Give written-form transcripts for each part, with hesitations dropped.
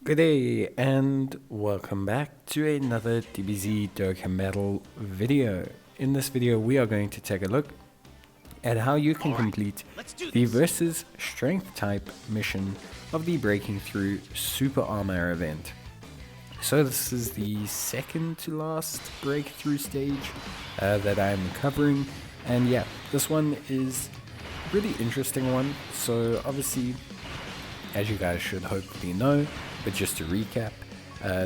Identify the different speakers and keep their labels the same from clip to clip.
Speaker 1: Good day and welcome back to another Dbz Dokkan Battle video. In this video we are going to take a look at how you can complete the versus strength type mission of the Breaking Through Super Armor event. So this is the second to last breakthrough stage that I'm covering, and yeah, this one is a really interesting one. So obviously, as you guys should hopefully know, but just to recap,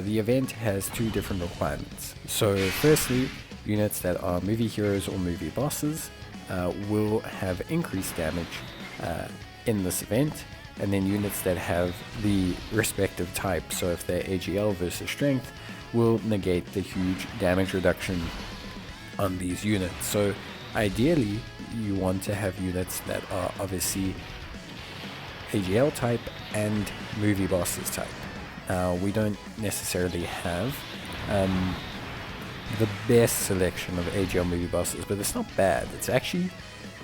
Speaker 1: the event has two different requirements. So firstly, units that are movie heroes or movie bosses will have increased damage in this event, and then units that have the respective type, so if they're AGL versus strength, will negate the huge damage reduction on these units. So ideally, you want to have units that are obviously AGL type and movie bosses type. Now, we don't necessarily have the best selection of AGL movie bosses, but it's not bad. It's actually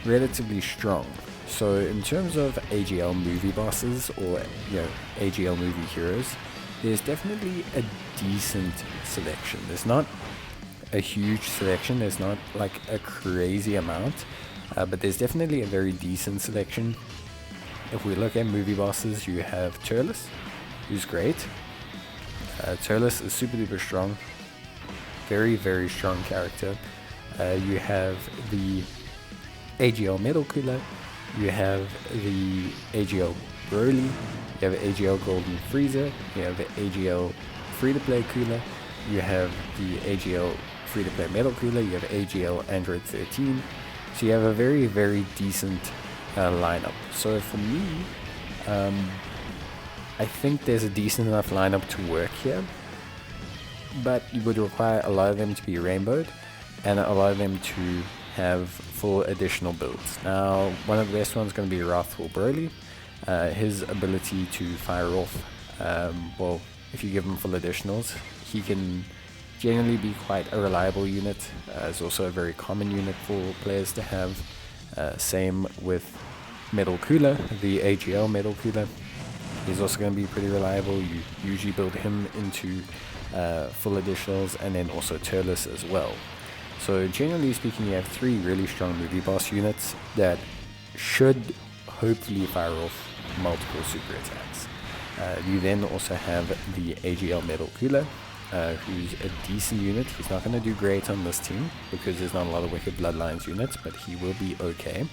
Speaker 1: relatively strong. So in terms of AGL movie bosses, or AGL movie heroes, there's definitely a decent selection. There's not a huge selection, there's not like a crazy amount, but there's definitely a very decent selection. If we look at movie bosses, you have Turles, who's great. Turles is super duper strong, very strong character. You have the AGL Metal Cooler, you have the AGL Broly, you have AGL Golden Freezer, you have the AGL Free-to-Play Cooler, you have the AGL Free-to-Play Metal Cooler, you have AGL Android 13. So you have a very decent lineup. So for me, I think there's a decent enough lineup to work here, but you would require a lot of them to be rainbowed and a lot of them to have full additional builds. Now, one of the best ones is going to be Wrathful Broly. His ability to fire off, well, if you give him full additionals, he can generally be quite a reliable unit. It's also a very common unit for players to have. Same with Metal Cooler, the AGL Metal Cooler. He's also going to be pretty reliable. You usually build him into full additionals, and then also Turles as well. So generally speaking, you have three really strong movie boss units that should hopefully fire off multiple super attacks. You then also have the AGL Metal Cooler, who's a decent unit. He's not going to do great on this team because there's not a lot of Wicked Bloodlines units, but he will be okay.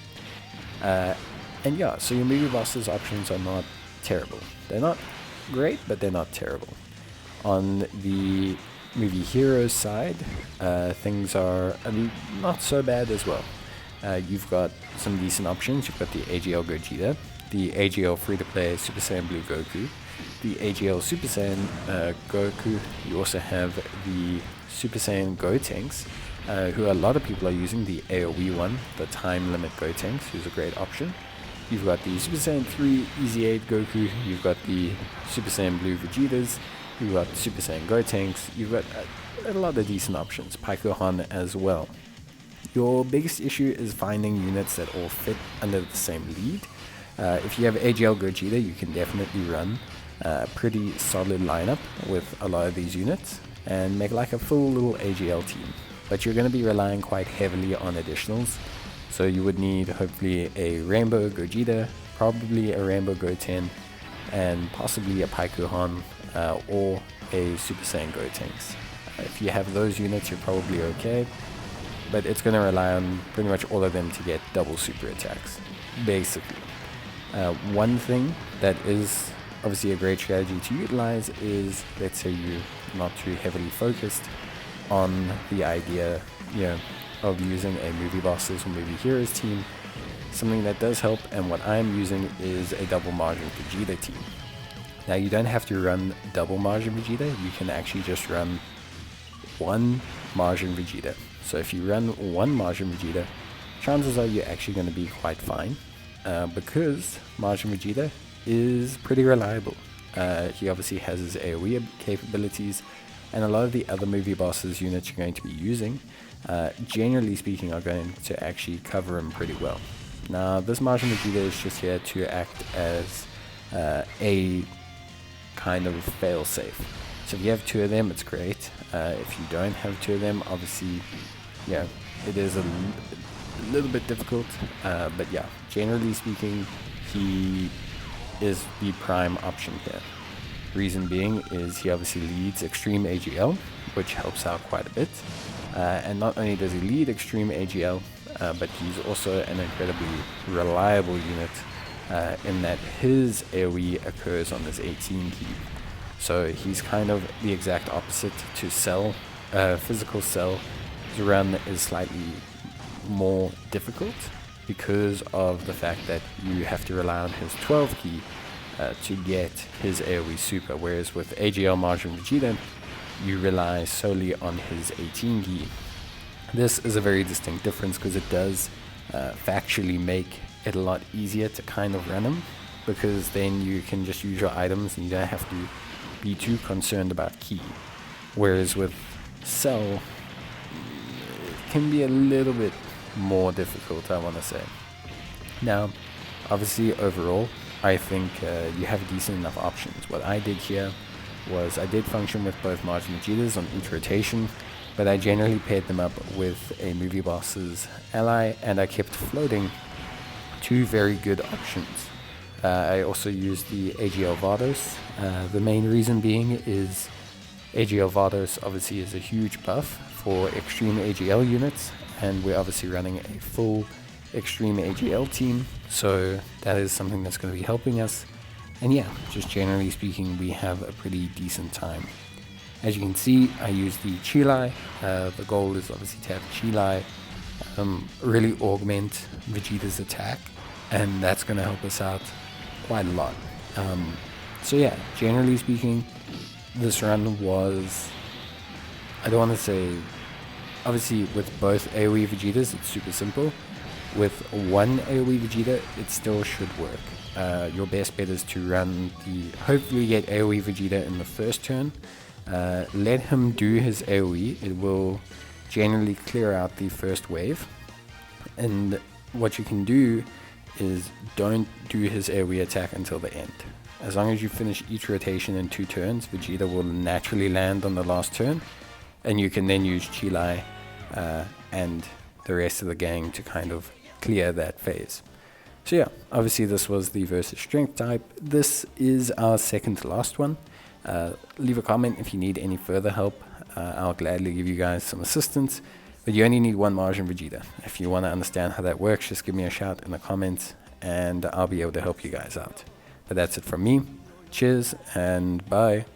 Speaker 1: And yeah, so your movie bosses options are not terrible. They're not great, but they're not terrible. On the movie heroes side, things are not so bad as well. You've got some decent options. You've got the AGL Gogeta, the AGL Free-to-Play Super Saiyan Blue Goku, the AGL Super Saiyan Goku. You also have the Super Saiyan Gotenks, who a lot of people are using, the AoE one, the Time Limit Gotenks, who's a great option. You've got the Super Saiyan 3 Easy 8 Goku, you've got the Super Saiyan Blue Vegetas, you've got Super Saiyan Gotenks, you've got a lot of decent options, Paikuhan as well. Your biggest issue is finding units that all fit under the same lead. If you have AGL Gogeta, you can definitely run a pretty solid lineup with a lot of these units and make like a full little AGL team. But you're going to be relying quite heavily on additionals. So you would need hopefully a Rainbow Gogeta, probably a Rainbow Goten, and possibly a Paikuhan or a Super Saiyan Gotenks. If you have those units, you're probably okay, but it's going to rely on pretty much all of them to get double super attacks, basically. One thing that is obviously a great strategy to utilize is, let's say you're not too heavily focused on the idea, of using a movie bosses or movie heroes team. Something that does help, and what I'm using, is a double margin Vegeta team. Now, you don't have to run double margin Vegeta, you can actually just run one margin Vegeta. So if you run one margin Vegeta, chances are you're actually going to be quite fine, because margin Vegeta is pretty reliable. He obviously has his AoE capabilities, and a lot of the other movie bosses units you're going to be using, generally speaking, are going to actually cover him pretty well. Now, this Martian Vegeta is just here to act as a kind of fail safe. So if you have 2 of them, it's great. If you don't have 2 of them, obviously, yeah, it is a little bit difficult. But yeah, generally speaking, he is the prime option here. Reason being is he obviously leads Extreme AGL, which helps out quite a bit. And not only does he lead Extreme AGL, but he's also an incredibly reliable unit in that his AoE occurs on this 18 key. So he's kind of the exact opposite to Cell. Physical Cell, his run is slightly more difficult because of the fact that you have to rely on his 12 key to get his AoE super, whereas with AGL Majin Vegeta, you rely solely on his 18 key. This is a very distinct difference because it does factually make it a lot easier to kind of run him, because then you can just use your items and you don't have to be too concerned about key. Whereas with Cell, it can be a little bit more difficult, I want to say. Now, obviously overall, I think you have decent enough options. What I did here was I did function with both Majin Vegetas on each rotation, but I generally paired them up with a Movie Boss's ally, and I kept floating 2 very good options. I also used the AGL Vados. The main reason being is AGL Vados obviously is a huge buff for Extreme AGL units, and we're obviously running a full Extreme AGL team, so that is something that's going to be helping us. And yeah, just generally speaking, we have a pretty decent time. As you can see, I use the Chilai. The goal is obviously to have Chilai really augment Vegeta's attack, and that's going to help us out quite a lot. So yeah, generally speaking, this run was, I don't want to say, obviously with both AoE Vegetas, it's super simple. With one AoE Vegeta, it still should work. Your best bet is to run hopefully get AoE Vegeta in the first turn. Let him do his AoE. It will generally clear out the first wave. And what you can do is don't do his AoE attack until the end. As long as you finish each rotation in 2 turns, Vegeta will naturally land on the last turn, and you can then use Chilai and the rest of the gang to kind of clear that phase. So yeah, obviously this was the versus strength type. This is our second to last one. Leave a comment if you need any further help. I'll gladly give you guys some assistance, but you only need 1 Majin Vegeta. If you want to understand how that works, just give me a shout in the comments and I'll be able to help you guys out. But that's it from me. Cheers and bye.